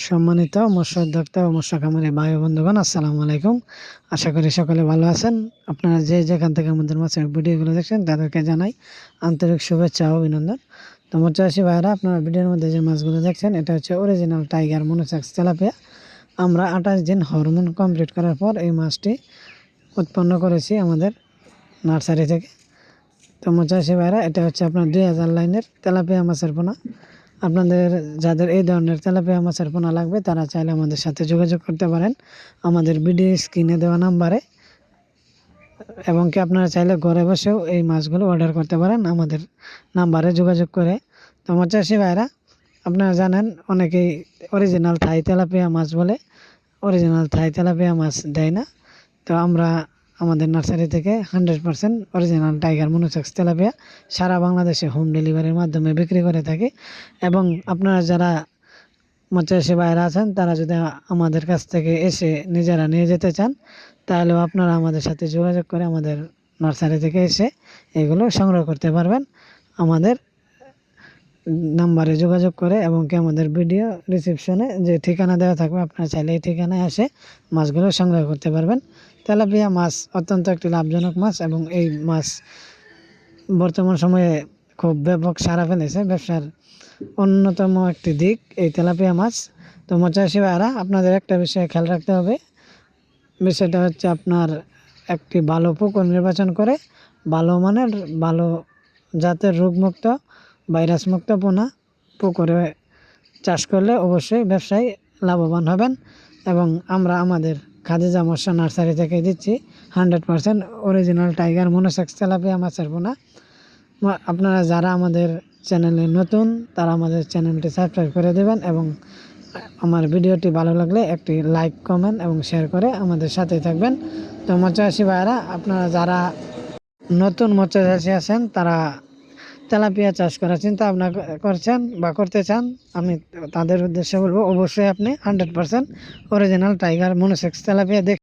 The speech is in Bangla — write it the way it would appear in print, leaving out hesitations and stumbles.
সম্মানিত মৎস্য উদ্যোক্তা ও মৎস্য খামারি ভাই ও বন্ধুগণ, আসসালামু আলাইকুম। আশা করি সকলে ভালো আছেন। আপনারা যে যেখান থেকে আমাদের মাছের ভিডিওগুলো দেখছেন তাদেরকে জানাই আন্তরিক শুভেচ্ছা ও অভিনন্দন। তো মৎস্যচাষী ভাইরা, আপনারা ভিডিওর মধ্যে যে মাছগুলো দেখছেন এটা হচ্ছে অরিজিনাল টাইগার মনোসেক্স তেলাপিয়া। আমরা 28 দিন হরমোন কমপ্লিট করার পর এই মাছটি উৎপন্ন করেছি আমাদের নার্সারি থেকে। তো মৎস্যচাষী ভাইরা, এটা হচ্ছে আপনার 2000 লাইনের তেলাপিয়া মাছের পোনা। আপনাদের যাদের এই ধরনের তেলাপিয়া মাছের পোনা লাগবে তারা চাইলে আমাদের সাথে যোগাযোগ করতে পারেন আমাদের ভিডিও স্ক্রিনে দেওয়া নাম্বারে, এবং কি আপনারা চাইলে ঘরে বসেও এই মাছগুলো অর্ডার করতে পারেন আমাদের নাম্বারে যোগাযোগ করে। তো মৎস্যচাষী ভাইরা, আপনারা জানেন অনেকেই অরিজিনাল থাই তেলাপিয়া মাছ বলে, অরিজিনাল থাই তেলাপিয়া মাছ দেয় না। তো আমরা আমাদের নার্সারি থেকে 100% অরিজিনাল টাইগার মনোসেক্স তেলাপিয়া সারা বাংলাদেশে হোম ডেলিভারির মাধ্যমে বিক্রি করে থাকি। এবং আপনারা যারা মৎস্যচাষী ভাইরা আছেন তারা যদি আমাদের কাছ থেকে এসে নিজেরা নিয়ে যেতে চান, তাহলেও আপনারা আমাদের সাথে যোগাযোগ করে আমাদের নার্সারি থেকে এসে এগুলো সংগ্রহ করতে পারবেন আমাদের নাম্বারে যোগাযোগ করে। এবং কি আমাদের ভিডিও রিসিপশনে যে ঠিকানা দেওয়া থাকবে, আপনারা চাইলে এই ঠিকানায় এসে মাছগুলো সংগ্রহ করতে পারবেন। তেলাপিয়া মাছ অত্যন্ত একটি লাভজনক মাছ, এবং এই মাছ বর্তমান সময়ে খুব ব্যাপক সাড়া ফেলেছে। ব্যবসার অন্যতম একটি দিক এই তেলাপিয়া মাছ। তো মৎস্যচাষী ভাইরা, আপনাদের একটা বিষয়ে খেয়াল রাখতে হবে। বিষয়টা হচ্ছে আপনার একটি ভালো পুকুর নির্বাচন করে ভালো মানের, ভালো জাতের, রোগমুক্ত, ভাইরাসমুক্ত পোনা পুকুরে চাষ করলে অবশ্যই ব্যবসায়ী লাভবান হবেন। এবং আমরা আমাদের খাদিজা মৎস্য নার্সারি থেকে দিচ্ছি 100% অরিজিনাল টাইগার মনোসেক্স তেলাপিয়া মাছের পোনা। আপনারা যারা আমাদের চ্যানেলে নতুন তারা আমাদের চ্যানেলটি সাবস্ক্রাইব করে দেবেন, এবং আমার ভিডিওটি ভালো লাগলে একটি লাইক, কমেন্ট এবং শেয়ার করে আমাদের সাথে থাকবেন। তো মৎস্যচাষী ভাইরা, আপনারা যারা নতুন মৎস্যচাষী আছেন তারা তেলাপিয়া চাষ করার চিন্তা ভাবনা করছেন বা করতে চান, আমি তাদের উদ্দেশ্যে বলবো অবশ্যই আপনি 100% অরিজিনাল টাইগার মনোসেক্স তেলাপিয়া